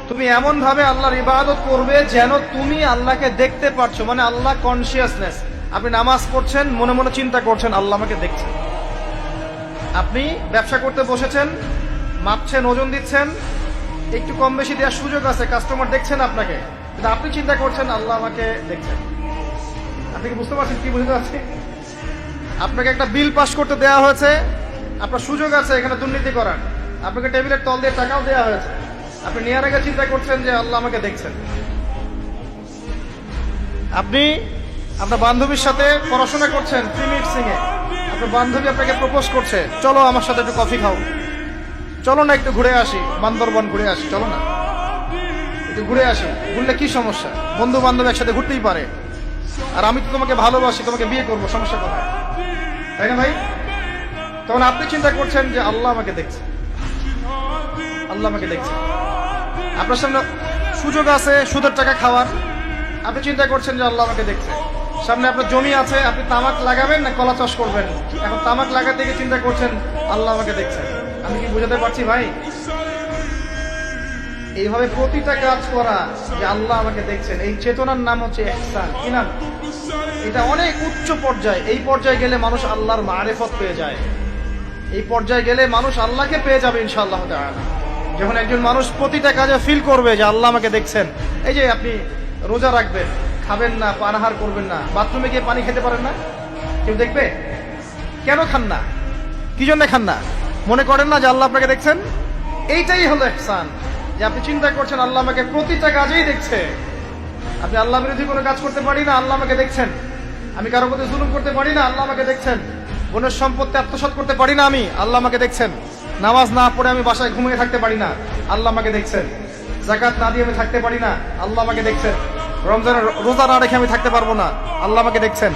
তুমি এমন ভাবে আল্লাহর ইবাদত করবে যেন তুমি আল্লাহকে দেখতে পারছো, মানে আল্লাহ কনসিয়াসনেস। আপনি নামাজ পড়ছেন, মনে মনে চিন্তা করছেন আল্লাহ আমাকে দেখছেন। আপনি ব্যবসা করতে বসেছেন, মাপছেন, ওজন দিচ্ছেন, একটু কম বেশি দেওয়ার সুযোগ আছে, কাস্টমার দেখছেন আপনাকে, কিন্তু আপনি চিন্তা করছেন আল্লাহ আমাকে দেখছেন। আপনি কি বুঝতে পারছেন? কি বুঝতে পারছি? আপনাকে একটা বিল পাস করতে দেওয়া হয়েছে, আপনার সুযোগ আছে এখানে দুর্নীতি করার, আপনাকে টেবিলের তল দিয়ে টাকাও দেওয়া হয়েছে, আপনি নেওয়ার আগে চিন্তা করছেন যে আল্লাহ আমাকে দেখছেন। আপনি আপনার বান্ধবীর সাথে পড়াশোনা করছেন, প্রিমিক্সিং এ আপনার বান্ধবী আপনাকে প্রপোজ করছে, চলো আমার সাথে একটু কফি খাও, চলো না একটু ঘুরে আসি, বান্দরবন ঘুরে আসি, চলো না একটু ঘুরে আসি। ঘুরলে কি সমস্যা? বন্ধু বান্ধব একসাথে ঘুরতেই পারে। আর আমি তো তোমাকে ভালোবাসি, তোমাকে বিয়ে করবো, সমস্যা কোথায়? তাই না ভাই? তখন আপনি চিন্তা করছেন যে আল্লাহ আমাকে দেখছে, আল্লাহ আমাকে দেখছে। আপনার সামনে সুযোগ আছে সুদের টাকা খাওয়ার, আপনি চিন্তা করছেন যে আল্লাহ আমাকে দেখছে। সামনে আপনার জমি আছে, আপনি তামাক লাগাবেন না কলা চাষ করবেন, এখন তামাক লাগাতে গিয়ে চিন্তা করছেন আল্লাহ আমাকে দেখছে। আমি কি বুঝাতে পারছি ভাই? এইভাবে প্রতিটা কাজ করা যে আল্লাহ আমাকে দেখছেন, এই চেতনার নাম হচ্ছে ইহসান। কি নাম? এটা অনেক উচ্চ পর্যায়ে। এই পর্যায়ে গেলে মানুষ আল্লাহর মারিফত পেয়ে যায়, এই পর্যায়ে গেলে মানুষ আল্লাহকে পেয়ে যাবে ইনশাআল্লাহ তাআলা। যখন একজন মানুষ প্রতিটা কাজে ফিল করবে যে আল্লাহ আমাকে দেখছেন। এই যে আপনি রোজা রাখবেন, খাবেন না, পানাহার করবেন না, বাথরুমে গিয়ে পানি খেতে পারেন না, কেউ দেখবে? কেন খান না? কি জন্য খান না? মনে করেন না যে আল্লাহ আপনাকে দেখছেন? এইটাই হলো ইহসান, যে আপনি চিন্তা করছেন আল্লাহ আমাকে প্রতিটা কাজেই দেখছে। আপনি আল্লাহ বিরোধী কোনো কাজ করতে পারি না, আল্লাহ আমাকে দেখছেন। আমি কারো প্রতি জুলুম করতে পারি না, আল্লাহ আমাকে দেখছেন। বোনের সম্পত্তি আত্মসাৎ করতে পারি না আমি, আল্লাহ আমাকে দেখছেন। নামাজ না পড়ে আমি বাসায় ঘুমিয়ে থাকতে পারি না, আল্লাহ আমাকে দেখছেন। যাকাত না দিয়ে আমি থাকতে পারি না, আল্লাহ আমাকে দেখছেন। রমজানের রোজা না রেখে আমি থাকতে পারবো না, আল্লাহ আমাকে দেখছেন।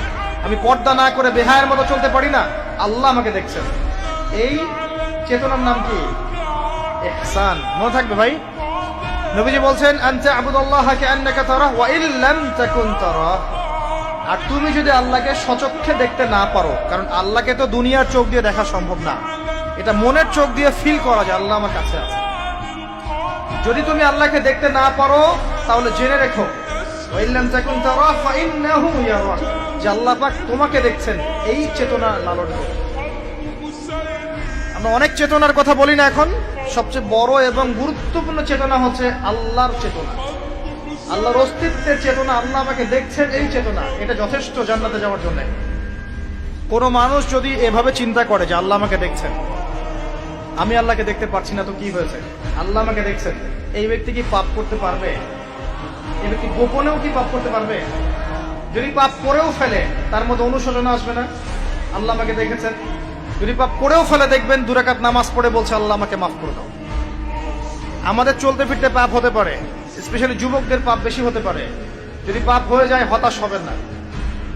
আমি পর্দা না করে বেহায়ের মতো চলতে পারি না, আল্লাহ আমাকে দেখছেন। এই চেতনার নাম কি? ইহসান। মনে থাকবে ভাই। নবীজি বলছেন আনতা আবুদুল্লাহা কাআন্নাকা তারাহু ওয়া ইন লাম তাকুন তারাহু। আর তুমি যদি আল্লাহকে সচক্ষে দেখতে না পারো, কারণ আল্লাহকে তো দুনিয়ার চোখ দিয়ে দেখা সম্ভব না, এটা মনের চোখ দিয়ে ফিল করা যায় আল্লাহ আমার কাছে আছে। যদি তুমি আল্লাহকে দেখতে না পারো তাহলে জেনে রেখো ওয়া ইন লাম তাকুন তারাহু ফাইন্নাহু ইয়ারাক, যে আল্লাহ পাক তোমাকে দেখছেন। এই চেতনা লালন করো। আমরা অনেক চেতনার কথা বলি না এখন, সবচেয়ে বড় এবং গুরুত্বপূর্ণ চেতনা হচ্ছে আল্লাহর চেতনা, আল্লাহর অস্তিত্বের চেতনা। আল্লাহ আমাকে দেখছেন, এই চেতনা, এটা যথেষ্ট জান্নাতে যাওয়ার জন্য। কোন মানুষ যদি এভাবে চিন্তা করে যে আল্লাহ আমাকে দেখছেন, আমি আল্লাহকে দেখতে পাচ্ছি না, তো কি হয়েছে? আল্লাহ আমাকে দেখছেন, এই ব্যক্তি কি পাপ করতে পারবে? এই ব্যক্তি গোপনেও কি পাপ করতে পারবে? যদি পাপ করেও ফেলে তার মধ্যে অনুশোচনা আসবে না? আল্লাহ আমাকে দেখেছেন। যদি পাপ করেও ফেলে দেখবেন 2 রাকাত নামাজ পড়ে বলছে আল্লাহ আমাকে মাফ করে দাও। আমাদের চলতে ফিরতে পাপ হতে পারে, স্পেশালি যুবকদের পাপ বেশি হতে পারে। যদি পাপ হয়ে যায় হতাশ হবেন না,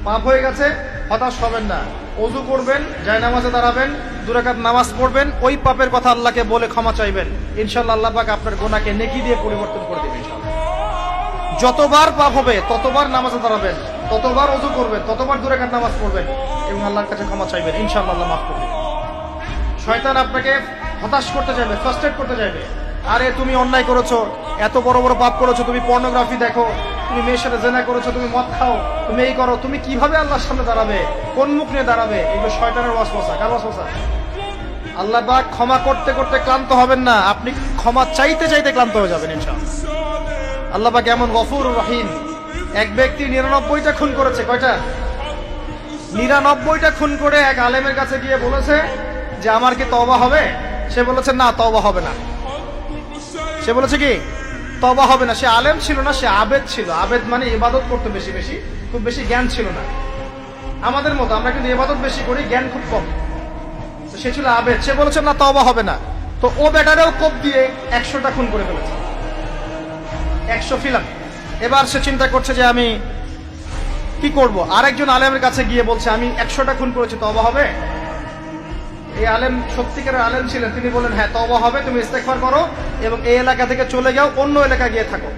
পাপ হয়ে গেছে হতাশ হবেন না। ওযু করবেন, জায়নামাজে দাঁড়াবেন, 2 রাকাত নামাজ পড়বেন, ওই পাপের কথা আল্লাহকে বলে ক্ষমা চাইবেন, ইনশাআল্লাহ আল্লাহ পাক আপনার গুনাহকে নেকি দিয়ে পরিবর্তন করে দেবেন ইনশাআল্লাহ। যতবার পাপ হবে ততবার নামাজে দাঁড়াবেন, ততবার ওযু করবেন, ততবার 2 রাকাত নামাজ পড়বেন এবং আল্লাহর কাছে ক্ষমা চাইবেন, ইনশাআল্লাহ আল্লাহ মাফ করবেন। শয়তান আপনাকে হতাশ করতে যাবে, ফ্রাস্ট্রেট করতে যাবে। আরে তুমি অন্যায় করেছো, এত বড় বড় পাপ করেছো, তুমি পর্নোগ্রাফি দেখো, তুমি মেয়ের সাথে জেনা করেছো, তুমি মদ খাও, তুমি এই করো, তুমি কিভাবে আল্লাহর সামনে দাঁড়াবে? কোন মুখ নিয়ে দাঁড়াবে? এগুলো শয়তানের ওয়াসওয়াসা। কার ওয়াসওয়াসা? আল্লাহ পাক ক্ষমা করতে করতে ক্লান্ত হবেন না, আপনি ক্ষমা চাইতে চাইতে ক্লান্ত হয়ে যাবেন ইনশাআল্লাহ। আল্লাহ পাক এমন গফুর রহিম। এক ব্যক্তি 99টা খুন করেছে। কয়টা? 99টা খুন করে এক আলেমের কাছে গিয়ে বলেছে যে আমার কি তওবা হবে? সে বলেছে না, তওবা হবে না। সে বলেছে কি? তওবা হবে না। সে আলেম ছিল না, সে আবেদ ছিল। আবেদ মানে ইবাদত করতে বেশি বেশি, খুব বেশি জ্ঞান ছিল না। আমাদের মতো আমরা কিন্তু ইবাদত বেশি করি, জ্ঞান খুব কম। তো সে ছিল আবেদ, সে বলেছে না, তওবা হবে না। তো ও বেটারেও কোপ দিয়ে 100টা খুন করে ফেলেছে, 100 ফিলাম। এবার সে চিন্তা করছে যে আমি কি করব। আরেকজন আলেমের কাছে গিয়ে বলছে আমি 100টা খুন করেছি, তওবা হবে? এই আলেম সত্যিকারের আলেম ছিলেন, তিনি বলেন হ্যাঁ তওবা হবে, তুমি ইস্তেগফার করো এবং এই এলাকা থেকে চলে যাও, অন্য এলাকায় গিয়ে থাকো,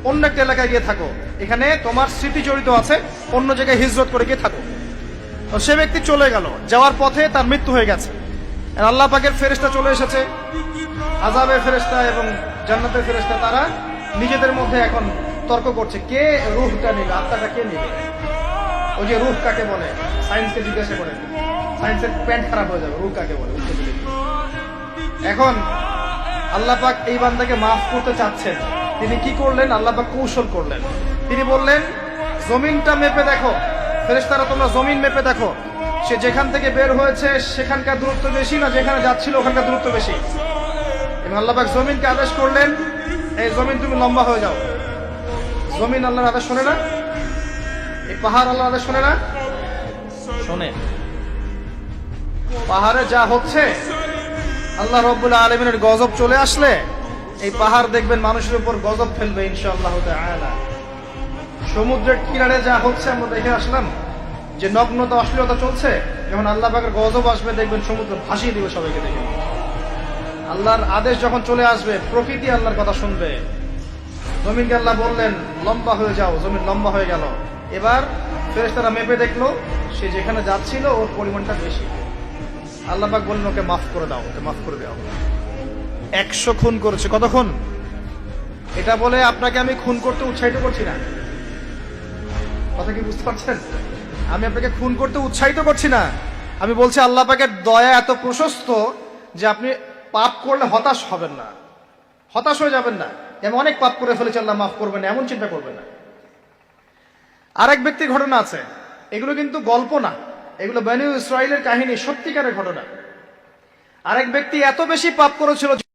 অন্য একটা এলাকায় গিয়ে থাকো, এখানে তোমার স্মৃতি জড়িত আছে, অন্য জায়গায় হিজরত করে গিয়ে থাকো। তো সে ব্যক্তি চলে গেল, যাওয়ার পথে তার মৃত্যু হয়ে গেছে। আল্লাহ পাকের ফেরেশতা চলে এসেছে, আযাবের ফেরেশতা এবং জান্নাতের ফেরেশতা তারা নিজেদের মধ্যে এখন তর্ক করছে কে রূহটা নেবে, আত্মাটা কে নেবে। ওই যে রূহ কাকে বলে, সায়েন্সকে জিজ্ঞাসা করেন, সায়েন্সের প্যান্ট খারাপ হয়ে যাবে, রূহ কাকে বলে উত্তর দিলে। এখন আল্লাহ পাক এই বান্দাকে মাফ করতে চাচ্ছেন, তিনি কি করলেন? আল্লাহ পাক কৌশল করলেন। তিনি বললেন জমিনটা মেপে দেখো, ফেরেশতারা তোমরা জমিন মেপে দেখো, সে যেখান থেকে বের হয়েছে সেখানকার দূরত্ব বেশি না যেখানে যাচ্ছিল ওখানকার দূরত্ব বেশি। এবং আল্লাহ পাক জমিনকে আদেশ করলেন, এই জমিন তুমি লম্বা হয়ে যাও। জমিন আল্লাহর আদেশ শোনে না? এই পাহাড় আল্লাহর আদেশ শোনে না? শোনে। পাহাড়ে যা হচ্ছে, আল্লাহ রাব্বুল আলামিনের গজব চলে আসলে এই পাহাড় দেখবেন মানুষের উপর গজব ফেলবে ইনশাআল্লাহ তাআলা। সমুদ্রের কিনারে যা হচ্ছে আমরা দেখে আসলাম যে নগ্নতা অশ্লীলতা চলছে, যখন আল্লাহ পাকের গজব আসবে দেখবেন সমুদ্র ভাসিয়ে দিবে সবাইকে দেখে। আল্লাহর আদেশ যখন চলে আসবে প্রকৃতি আল্লাহর কথা শুনবে। জমিনকে আল্লাহ বললেন লম্বা হয়ে যাও, জমিন লম্বা হয়ে গেল। এবার ফেরেশতারা মেপে দেখলো সে যেখানে যাচ্ছিল ওর পরিমাণটা বেশি। আল্লাহ পাক বললেন ওকে মাফ করে দাও, ওকে মাফ করে দাও। 100 খুন করেছে। কত খুন? এটা বলে আপনাকে আমি খুন করতে উৎসাহিত করছি না, কথা কি বুঝতে পারছেন? আমি আপনাকে খুন করতে উৎসাহিত করছি না। আমি বলছি আল্লাহ পাকের দয়া এত প্রশস্ত যে আপনি পাপ করলে হতাশ হবেন না, হতাশ হয়ে যাবেন না। আমি অনেক পাপ করে ফেলেছি, আল্লাহ মাফ করবেন না, এমন চিন্তা করবেন না। আরেক ব্যক্তির ঘটনা আছে, এগুলো কিন্তু গল্প না, এগুলো বনী ইসরাইলের কাহিনী, সত্যিকারের ঘটনা। আরেক ব্যক্তি এত বেশি পাপ করেছিল